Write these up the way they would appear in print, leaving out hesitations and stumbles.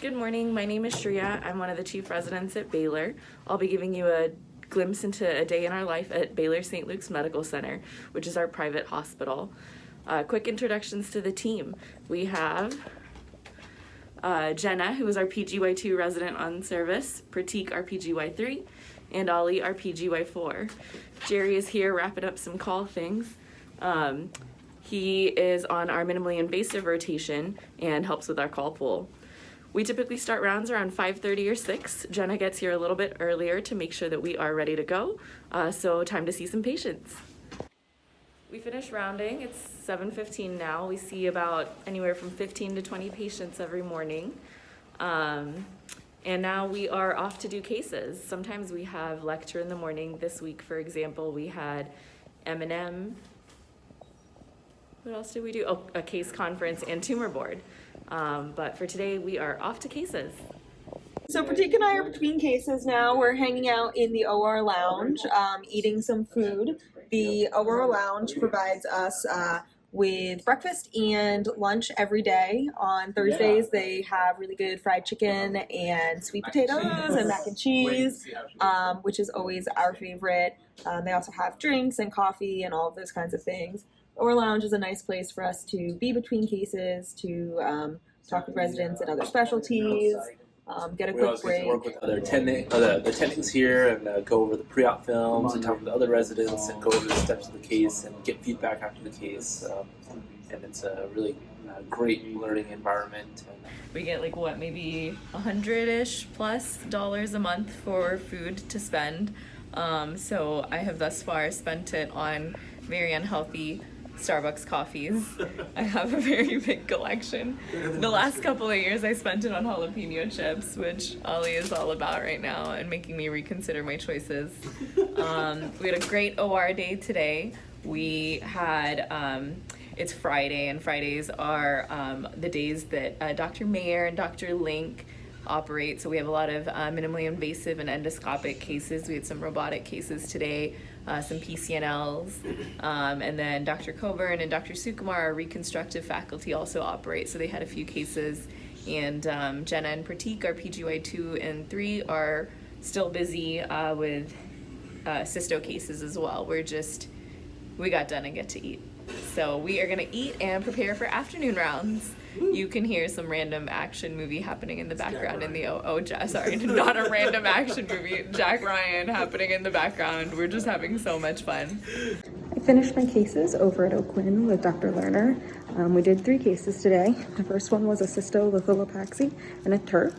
Good morning, my name is Shreya. I'm one of the chief residents at Baylor. I'll be giving you a glimpse into a day in our life at Baylor St. Luke's Medical Center, which is our private hospital. Quick introductions to the team. We have Jenna, who is our PGY2 resident on service, Pratik, our PGY3, and Ollie, our PGY4. Jerry is here wrapping up some call things. He is on our minimally invasive rotation and helps with our call pool. We typically start rounds around 5:30 or 6. Jenna gets here a little bit earlier to make sure that we are ready to go. So time to see some patients. We finish rounding. It's 7:15 now. We see about anywhere from 15 to 20 patients every morning. And now we are off to do cases. Sometimes we have lecture in the morning. This week, for example, we had M&M. What else did we do? Oh, a case conference and tumor board. But for today, we are off to cases. So Pratik and I are between cases now. We're hanging out in the OR lounge, eating some food. The OR lounge provides us with breakfast and lunch every day. On Thursdays, they have really good fried chicken and sweet potatoes and mac and cheese, which is always our favorite. They also have drinks and coffee and all of those kinds of things. OR lounge is a nice place for us to be between cases, to talk with residents and other specialties, get a quick break. Work with other attendings here and go over the pre-op films and talk with other residents and go over the steps of the case and get feedback after the case. And it's a really great learning environment. We get like what, maybe $100-ish plus a month for food to spend. So I have thus far spent it on very unhealthy Starbucks coffees. I have a very big collection. The last couple of years I spent it on jalapeno chips, which Ollie is all about right now and making me reconsider my choices. We had a great OR day today. We had, it's Friday, and Fridays are the days that Dr. Mayer and Dr. Link operate. So we have a lot of minimally invasive and endoscopic cases. We had some robotic cases today. Some PCNLs, and then Dr. Coburn and Dr. Sukumar, our reconstructive faculty, also operate, so they had a few cases, and Jenna and Pratik, our PGY 2 and 3, are still busy with cysto cases as well. We got done and get to eat. So we are gonna eat and prepare for afternoon rounds. You can hear some random action movie happening in the background in the sorry, not a random action movie. Jack Ryan happening in the background. We're just having so much fun. I finished my cases over at O'Quinn with Dr. Lerner. We did 3 cases today. The first one was a cystolithopaxy and a TURP.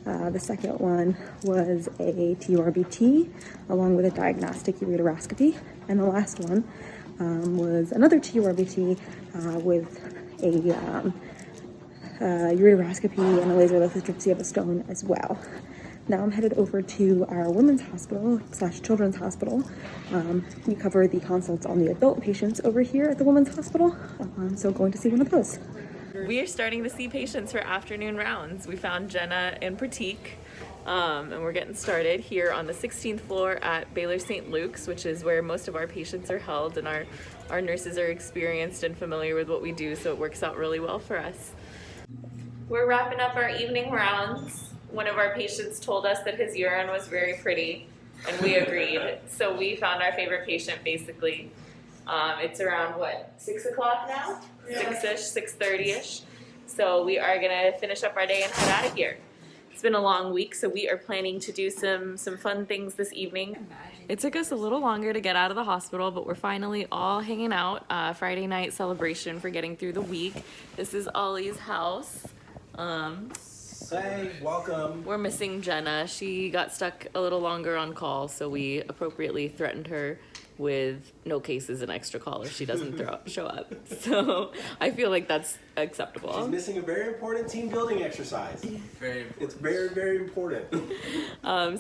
The second one was a TURBT along with a diagnostic ureteroscopy. And the last one was another TURBT with a ureteroscopy and a laser lithotripsy of a stone as well. Now I'm headed over to our women's hospital / children's hospital. We cover the consults on the adult patients over here at the women's hospital, so going to see one of those. We are starting to see patients for afternoon rounds. We found Jenna and Pratik, and we're getting started here on the 16th floor at Baylor St. Luke's, which is where most of our patients are held, and our nurses are experienced and familiar with what we do, so it works out really well for us. We're wrapping up our evening rounds. One of our patients told us that his urine was very pretty, and we agreed. So we found our favorite patient, basically. It's around, 6 o'clock now? Yeah. 6-ish, 6:30-ish. So we are gonna finish up our day and head out of here. It's been a long week, so we are planning to do some fun things this evening. It took us a little longer to get out of the hospital, but we're finally all hanging out. Friday night celebration for getting through the week. This is Ollie's house. Hey, welcome. We're missing Jenna. She got stuck a little longer on call, so we appropriately threatened her with no cases and extra call if she doesn't show up. So I feel like that's acceptable. She's missing a very important team building exercise. Very important. It's very, very important.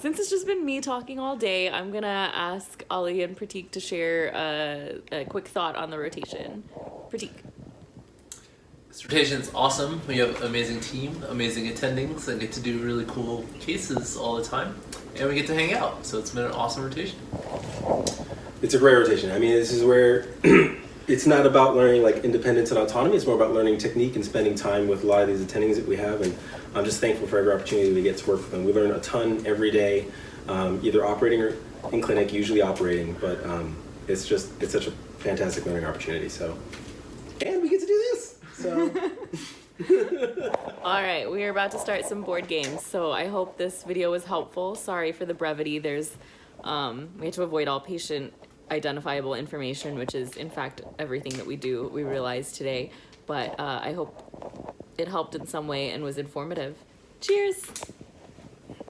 Since it's just been me talking all day, I'm gonna ask Ollie and Pratik to share a quick thought on the rotation. Pratik. This rotation's awesome. We have an amazing team, amazing attendings, and get to do really cool cases all the time. And we get to hang out, so it's been an awesome rotation. It's a great rotation. I mean, this is where it's not about learning like independence and autonomy. It's more about learning technique and spending time with a lot of these attendings that we have. And I'm just thankful for every opportunity we get to work with them. We learn a ton every day, either operating or in clinic, usually operating. But it's such a fantastic learning opportunity. So, and we get to do this. So. All right, we are about to start some board games, so I hope this video was helpful. Sorry for the brevity. There's we have to avoid all patient identifiable information, which is in fact everything that we do, we realized today. But I hope it helped in some way and was informative. Cheers!